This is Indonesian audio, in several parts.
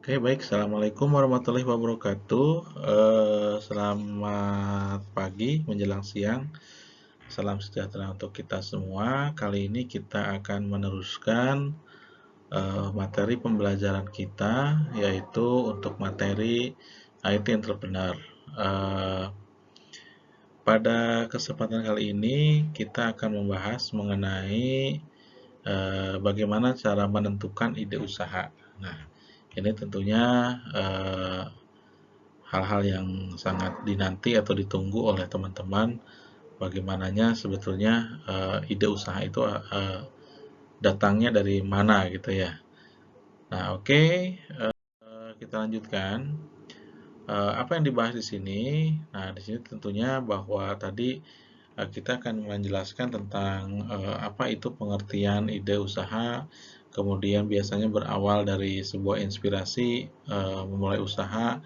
Oke, baik. Assalamualaikum warahmatullahi wabarakatuh. Selamat pagi menjelang siang. Salam sejahtera untuk kita semua. Kali ini kita akan meneruskan materi pembelajaran kita, yaitu untuk materi IT Entrepreneur. Eh, Pada kesempatan kali ini kita akan membahas mengenai bagaimana cara menentukan ide usaha. Nah, ini tentunya eh, hal-hal yang sangat dinanti atau ditunggu oleh teman-teman, bagaimananya sebetulnya ide usaha itu datangnya dari mana gitu ya. Nah, oke, kita lanjutkan. Apa yang dibahas di sini? Nah, di sini tentunya bahwa tadi kita akan menjelaskan tentang apa itu pengertian ide usaha, kemudian biasanya berawal dari sebuah inspirasi memulai usaha,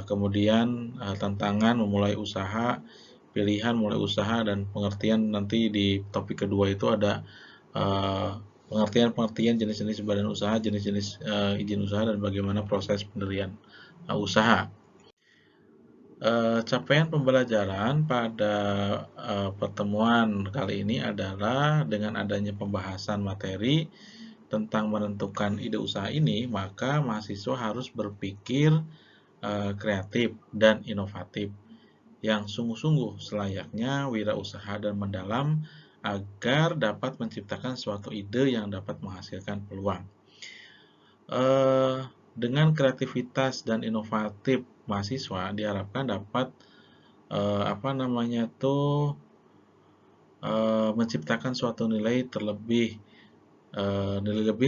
kemudian tantangan memulai usaha, pilihan mulai usaha, dan pengertian nanti di topik kedua itu ada eh, pengertian-pengertian jenis-jenis badan usaha, jenis-jenis izin usaha, dan bagaimana proses pendirian usaha. Capaian pembelajaran pada pertemuan kali ini adalah dengan adanya pembahasan materi tentang menentukan ide usaha ini, maka mahasiswa harus berpikir kreatif dan inovatif yang sungguh-sungguh selayaknya wirausaha dan mendalam agar dapat menciptakan suatu ide yang dapat menghasilkan peluang. Dengan kreativitas dan inovatif mahasiswa diharapkan dapat menciptakan suatu nilai lebih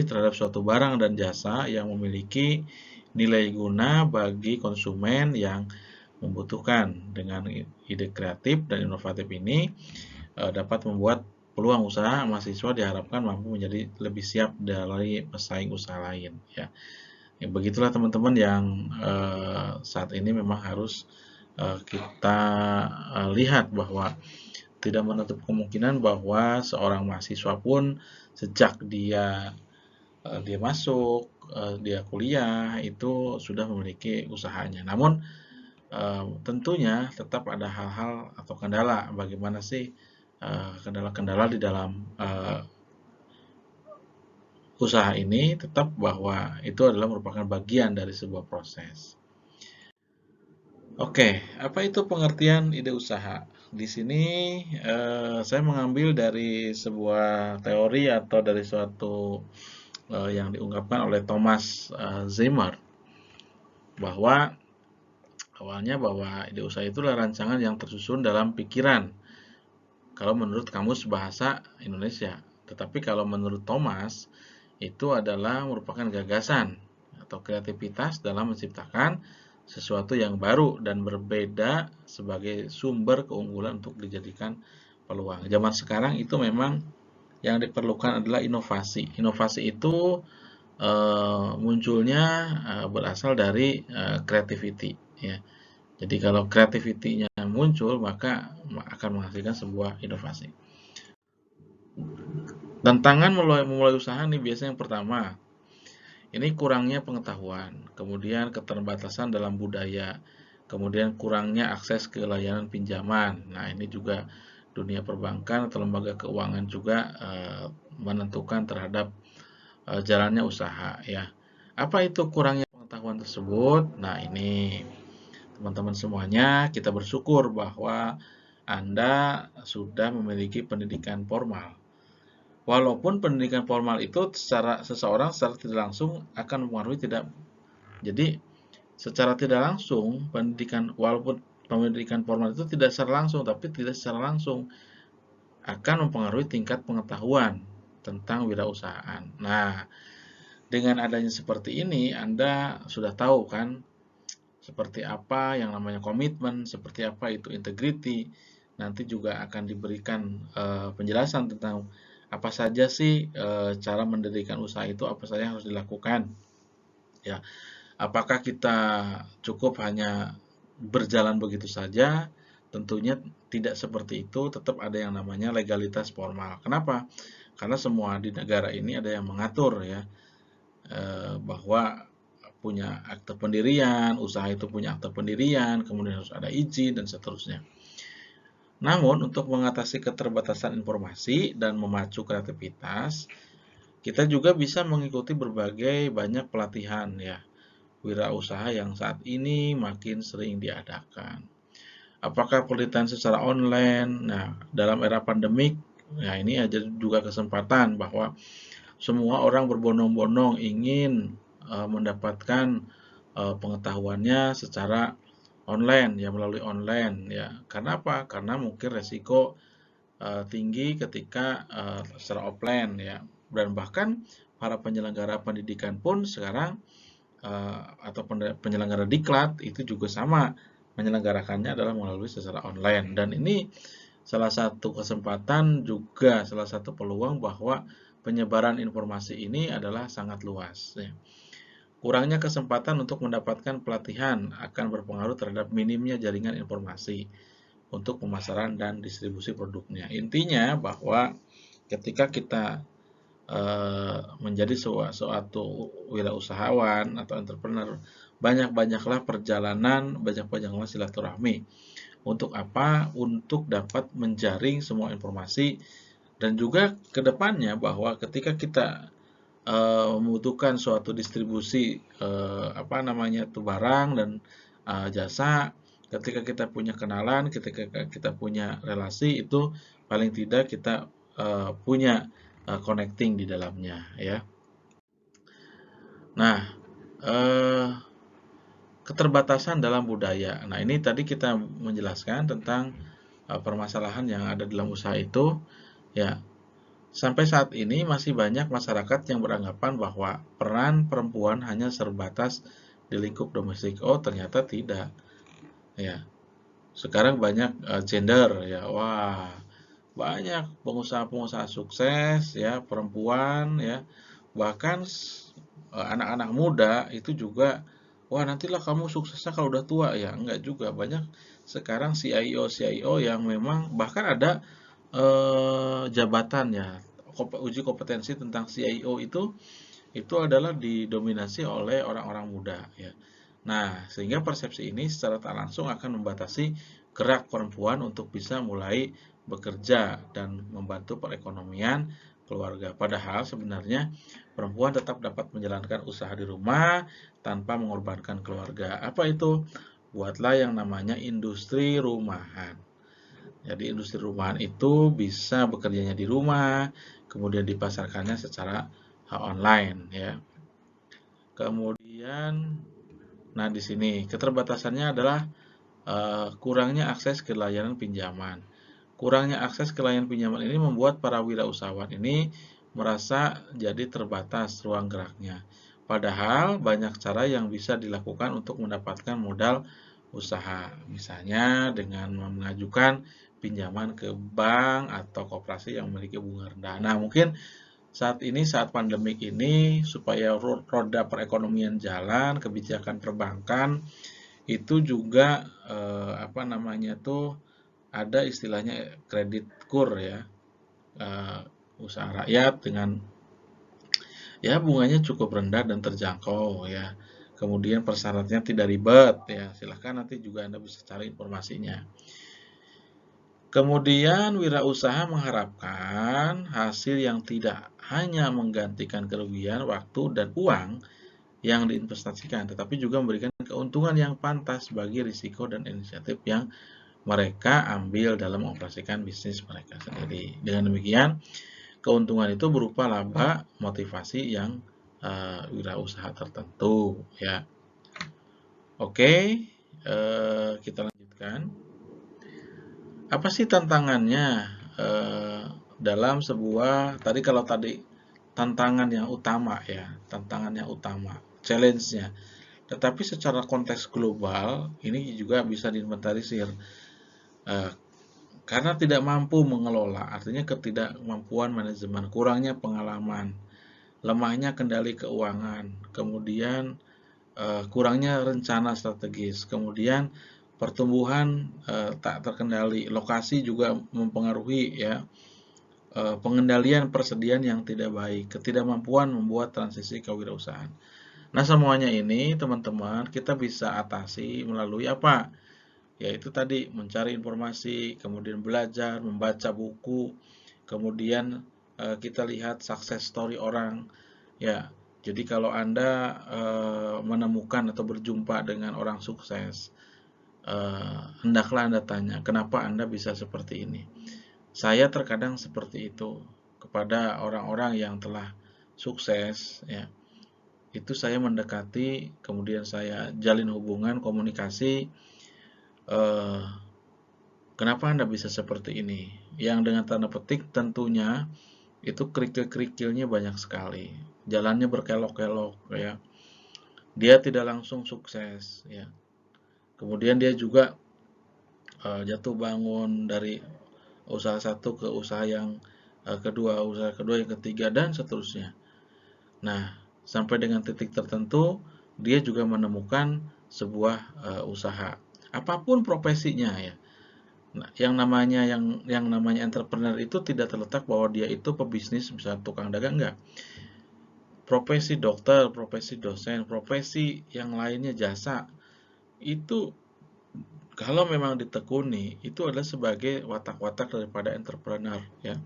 terhadap suatu barang dan jasa yang memiliki nilai guna bagi konsumen yang membutuhkan. Dengan ide kreatif dan inovatif ini dapat membuat peluang usaha mahasiswa diharapkan mampu menjadi lebih siap dari pesaing usaha lain. Ya, begitulah teman-teman yang saat ini memang harus kita lihat bahwa tidak menutup kemungkinan bahwa seorang mahasiswa pun sejak dia masuk, dia kuliah itu sudah memiliki usahanya. Namun tentunya tetap ada hal-hal atau kendala. Bagaimana sih kendala-kendala di dalam usaha ini? Tetap bahwa itu adalah merupakan bagian dari sebuah proses. Oke, apa itu pengertian ide usaha? Di sini saya mengambil dari sebuah teori atau dari suatu yang diungkapkan oleh Thomas Zimmer, bahwa awalnya bahwa ide usaha itu adalah rancangan yang tersusun dalam pikiran kalau menurut Kamus Bahasa Indonesia. Tetapi kalau menurut Thomas, itu adalah merupakan gagasan atau kreativitas dalam menciptakan sesuatu yang baru dan berbeda sebagai sumber keunggulan untuk dijadikan peluang. Zaman sekarang itu memang yang diperlukan adalah inovasi. Inovasi itu munculnya berasal dari creativity, ya. Jadi kalau creativity-nya muncul, maka akan menghasilkan sebuah inovasi. Tantangan memulai usaha nih biasanya yang pertama, ini kurangnya pengetahuan, kemudian keterbatasan dalam budaya, kemudian kurangnya akses ke layanan pinjaman. Nah, ini juga dunia perbankan atau lembaga keuangan juga menentukan terhadap jalannya usaha, ya. Apa itu kurangnya pengetahuan tersebut? Nah, ini teman-teman semuanya, kita bersyukur bahwa Anda sudah memiliki pendidikan formal. Walaupun pendidikan formal itu secara tidak langsung akan mempengaruhi tidak. Jadi secara tidak langsung walaupun pendidikan formal itu tidak secara langsung, tapi tidak secara langsung akan mempengaruhi tingkat pengetahuan tentang wirausahaan. Nah, dengan adanya seperti ini Anda sudah tahu kan seperti apa yang namanya komitmen, seperti apa itu integrity. Nanti juga akan diberikan penjelasan tentang apa saja sih cara mendirikan usaha itu, apa saja yang harus dilakukan. Ya, apakah kita cukup hanya berjalan begitu saja? Tentunya tidak seperti itu, tetap ada yang namanya legalitas formal. Kenapa? Karena semua di negara ini ada yang mengatur, ya, bahwa punya akte pendirian, usaha itu punya akte pendirian, kemudian harus ada izin dan seterusnya. Namun, untuk mengatasi keterbatasan informasi dan memacu kreativitas, kita juga bisa mengikuti berbagai banyak pelatihan ya, wirausaha yang saat ini makin sering diadakan. Apakah pelatihan secara online? Nah, dalam era pandemik, ya ini aja juga kesempatan bahwa semua orang berbondong-bondong ingin mendapatkan pengetahuannya secara online ya, melalui online ya. Karena apa? Karena mungkin resiko tinggi ketika secara offline ya. Dan bahkan para penyelenggara pendidikan pun sekarang atau penyelenggara diklat itu juga sama, menyelenggarakannya adalah melalui secara online. Dan ini salah satu kesempatan juga salah satu peluang bahwa penyebaran informasi ini adalah sangat luas ya. Kurangnya kesempatan untuk mendapatkan pelatihan akan berpengaruh terhadap minimnya jaringan informasi untuk pemasaran dan distribusi produknya. Intinya bahwa ketika kita menjadi suatu wirausahawan atau entrepreneur, banyak-banyaklah perjalanan, banyak-banyaklah silaturahmi. Untuk apa? Untuk dapat menjaring semua informasi dan juga ke depannya bahwa ketika kita membutuhkan suatu distribusi apa namanya tuh barang dan jasa, ketika kita punya kenalan, ketika kita punya relasi itu paling tidak kita punya connecting di dalamnya ya. Nah, eh, keterbatasan dalam budaya. Nah, ini tadi kita menjelaskan tentang permasalahan yang ada dalam usaha itu ya. Sampai saat ini masih banyak masyarakat yang beranggapan bahwa peran perempuan hanya sebatas di lingkup domestik. Oh, ternyata tidak. Ya, sekarang banyak gender ya. Wah, banyak pengusaha-pengusaha sukses ya, perempuan ya. Bahkan anak-anak muda itu juga, wah nantilah kamu suksesnya kalau udah tua ya. Enggak juga. Banyak sekarang CIO yang memang bahkan ada jabatan ya, uji kompetensi tentang CIO itu adalah didominasi oleh orang-orang muda ya. Nah, sehingga persepsi ini secara tak langsung akan membatasi gerak perempuan untuk bisa mulai bekerja dan membantu perekonomian keluarga. Padahal sebenarnya perempuan tetap dapat menjalankan usaha di rumah tanpa mengorbankan keluarga. Apa itu? Buatlah yang namanya industri rumahan. Jadi industri rumahan itu bisa bekerjanya di rumah, kemudian dipasarkannya secara online ya. Kemudian, nah di sini keterbatasannya adalah kurangnya akses ke layanan pinjaman. Kurangnya akses ke layanan pinjaman ini membuat para wirausahawan ini merasa jadi terbatas ruang geraknya. Padahal banyak cara yang bisa dilakukan untuk mendapatkan modal usaha. Misalnya dengan mengajukan pinjaman ke bank atau koperasi yang memiliki bunga rendah. Nah, mungkin saat ini, saat pandemik ini, supaya roda perekonomian jalan, kebijakan perbankan itu juga apa namanya tuh ada istilahnya kredit kur ya, usaha rakyat dengan ya bunganya cukup rendah dan terjangkau ya. Kemudian persyaratnya tidak ribet ya. Silahkan nanti juga Anda bisa cari informasinya. Kemudian wirausaha mengharapkan hasil yang tidak hanya menggantikan kerugian waktu dan uang yang diinvestasikan, tetapi juga memberikan keuntungan yang pantas bagi risiko dan inisiatif yang mereka ambil dalam mengoperasikan bisnis mereka sendiri. Dengan demikian, keuntungan itu berupa laba motivasi yang wirausaha tertentu ya. Oke, kita lanjutkan. Apa sih tantangannya dalam sebuah kalau tadi tantangan yang utama ya, tantangan yang utama, challenge-nya. Tetapi secara konteks global ini juga bisa diinventarisir karena tidak mampu mengelola, artinya ketidakmampuan manajemen, kurangnya pengalaman, lemahnya kendali keuangan, kemudian kurangnya rencana strategis, kemudian pertumbuhan tak terkendali, lokasi juga mempengaruhi ya, pengendalian persediaan yang tidak baik, ketidakmampuan membuat transisi kewirausahaan. Nah, semuanya ini teman-teman kita bisa atasi melalui apa? Yaitu tadi mencari informasi, kemudian belajar, membaca buku, kemudian kita lihat success story orang. Ya, jadi kalau Anda menemukan atau berjumpa dengan orang sukses, hendaklah Anda tanya, kenapa Anda bisa seperti ini? Saya terkadang seperti itu kepada orang-orang yang telah sukses, ya. Itu saya mendekati, kemudian saya jalin hubungan, komunikasi, eh, kenapa Anda bisa seperti ini? Yang dengan tanda petik tentunya itu kerikil-kerikilnya banyak sekali. Jalannya berkelok-kelok, ya. Dia tidak langsung sukses, ya. Kemudian dia juga jatuh bangun dari usaha satu ke usaha yang kedua, usaha kedua yang ketiga, dan seterusnya. Nah, sampai dengan titik tertentu, dia juga menemukan sebuah usaha. Apapun profesinya, ya. Nah, yang namanya entrepreneur itu tidak terletak bahwa dia itu pebisnis, misalnya tukang dagang, enggak. Profesi dokter, profesi dosen, profesi yang lainnya jasa, itu kalau memang ditekuni, itu adalah sebagai watak-watak daripada entrepreneur, ya.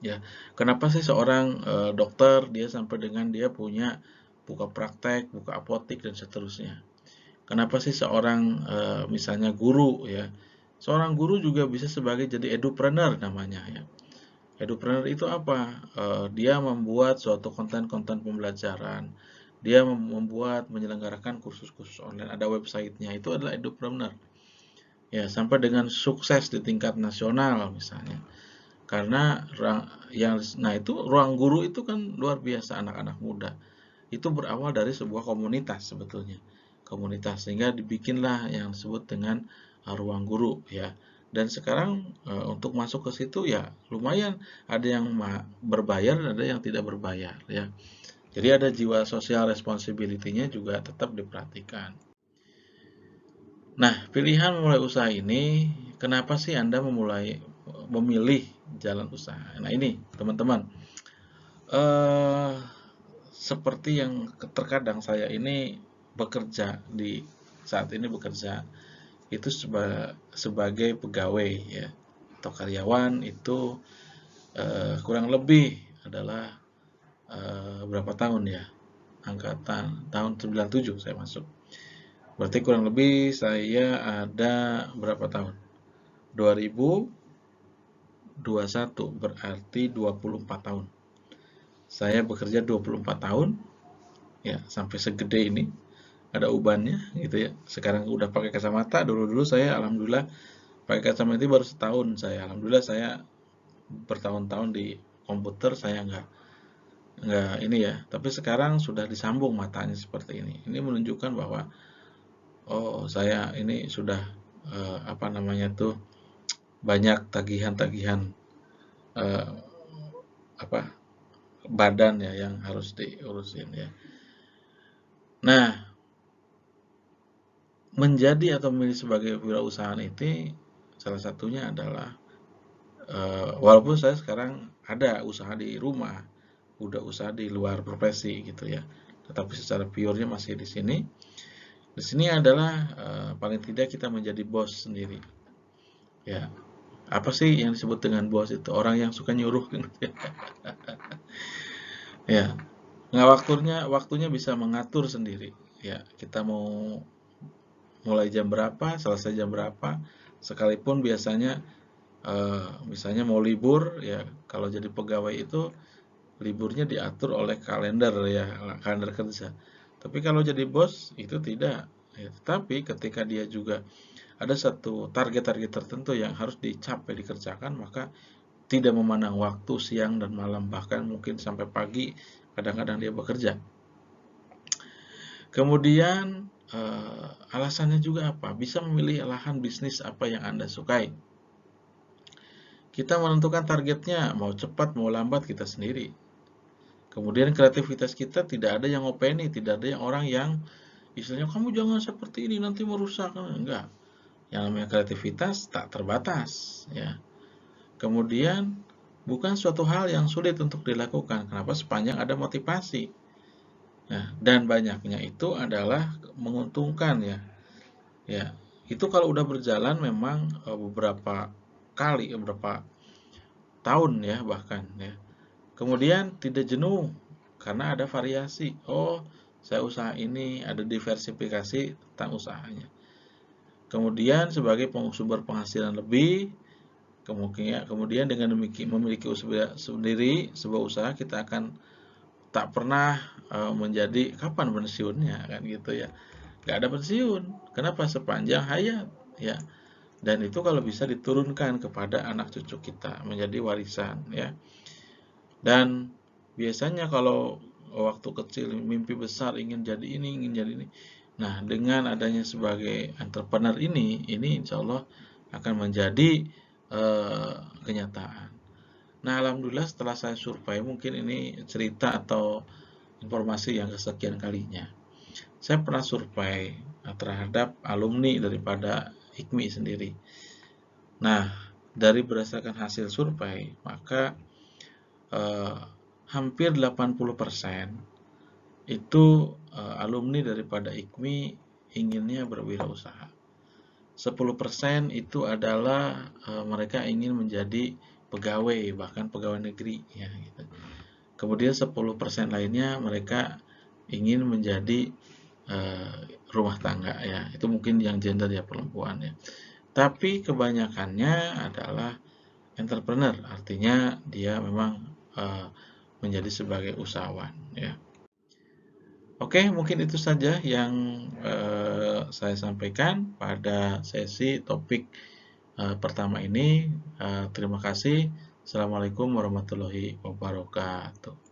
Ya, kenapa sih seorang dokter dia sampai dengan dia punya buka praktek, buka apotik dan seterusnya? Kenapa sih seorang misalnya guru, ya? Seorang guru juga bisa sebagai jadi edupreneur namanya, ya. Edupreneur itu apa? Dia membuat suatu konten-konten pembelajaran. Dia membuat menyelenggarakan kursus-kursus online, ada websitenya, itu adalah edupreneur. Ya, sampai dengan sukses di tingkat nasional misalnya. Karena itu ruang guru itu kan luar biasa, anak-anak muda. Itu berawal dari sebuah komunitas sebetulnya. Komunitas sehingga dibikinlah yang disebut dengan ruang guru, ya. Dan sekarang untuk masuk ke situ ya lumayan, ada yang berbayar, ada yang tidak berbayar, ya. Jadi ada jiwa social responsibility-nya juga tetap diperhatikan. Nah, pilihan memulai usaha ini, kenapa sih Anda memilih jalan usaha? Nah, ini teman-teman, eh seperti yang terkadang saya ini bekerja di saat ini bekerja itu sebagai pegawai, ya, atau karyawan itu kurang lebih adalah berapa tahun ya? Angkatan tahun 97 saya masuk. Berarti kurang lebih saya ada berapa tahun? 2021 berarti 24 tahun. Saya bekerja 24 tahun, ya, sampai segede ini. Ada ubannya gitu ya. Sekarang udah pakai kacamata. Dulu-dulu saya alhamdulillah pakai kacamata itu baru setahun saya. Alhamdulillah saya bertahun-tahun di komputer saya nggak ini ya. Tapi sekarang sudah disambung matanya seperti ini. Ini menunjukkan bahwa oh saya ini sudah apa namanya tuh banyak tagihan-tagihan eh, apa badan ya yang harus diurusin, ya. Nah, menjadi atau memilih sebagai wirausahaan itu salah satunya adalah walaupun saya sekarang ada usaha di rumah, udah usaha di luar profesi gitu ya, tetapi secara purenya masih di sini. Di sini adalah paling tidak kita menjadi bos sendiri. Ya, apa sih yang disebut dengan bos itu? Orang yang suka nyuruh gitu ya. Ya, nggak waktunya bisa mengatur sendiri. Ya, kita mau mulai jam berapa, selesai jam berapa. Sekalipun biasanya misalnya mau libur, ya kalau jadi pegawai itu liburnya diatur oleh kalender, ya, kalender kerja. Tapi kalau jadi bos itu tidak. Ya, tetapi ketika dia juga ada satu target-target tertentu yang harus dicapai dikerjakan, maka tidak memandang waktu siang dan malam, bahkan mungkin sampai pagi kadang-kadang dia bekerja. Kemudian alasannya juga apa? Bisa memilih lahan bisnis apa yang Anda sukai. Kita menentukan targetnya, mau cepat mau lambat kita sendiri. Kemudian kreativitas kita tidak ada yang opini, tidak ada yang orang yang istilahnya kamu jangan seperti ini nanti merusak. Enggak. Yang namanya kreativitas tak terbatas, ya. Kemudian bukan suatu hal yang sulit untuk dilakukan. Kenapa? Sepanjang ada motivasi. Nah, dan banyaknya itu adalah menguntungkan ya. Ya, itu kalau udah berjalan memang beberapa kali, beberapa tahun ya bahkan ya. Kemudian tidak jenuh karena ada variasi. Oh, saya usaha ini, ada diversifikasi tentang usahanya. Kemudian sebagai sumber penghasilan lebih, kemudian dengan memiliki usaha sendiri, sebuah usaha kita akan tak pernah menjadi kapan pensiunnya kan gitu ya. Gak ada pensiun. Kenapa? Sepanjang hayat ya. Dan itu kalau bisa diturunkan kepada anak cucu kita menjadi warisan ya. Dan biasanya kalau waktu kecil mimpi besar ingin jadi ini, ingin jadi ini. Nah, dengan adanya sebagai entrepreneur ini insya Allah akan menjadi kenyataan. Nah, alhamdulillah setelah saya survei, mungkin ini cerita atau informasi yang kesekian kalinya. Saya pernah survei terhadap alumni daripada IKMI sendiri. Nah, dari berdasarkan hasil survei, maka eh, hampir 80% itu alumni daripada IKMI inginnya berwirausaha. 10% itu adalah mereka ingin menjadi pegawai, bahkan pegawai negeri ya gitu. Kemudian 10% lainnya mereka ingin menjadi eh, rumah tangga ya. Itu mungkin yang gender ya perempuan ya. Tapi kebanyakannya adalah entrepreneur, artinya dia memang eh, menjadi sebagai usahawan ya. Oke, mungkin itu saja yang saya sampaikan pada sesi topik pertama ini. Terima kasih. Assalamualaikum warahmatullahi wabarakatuh.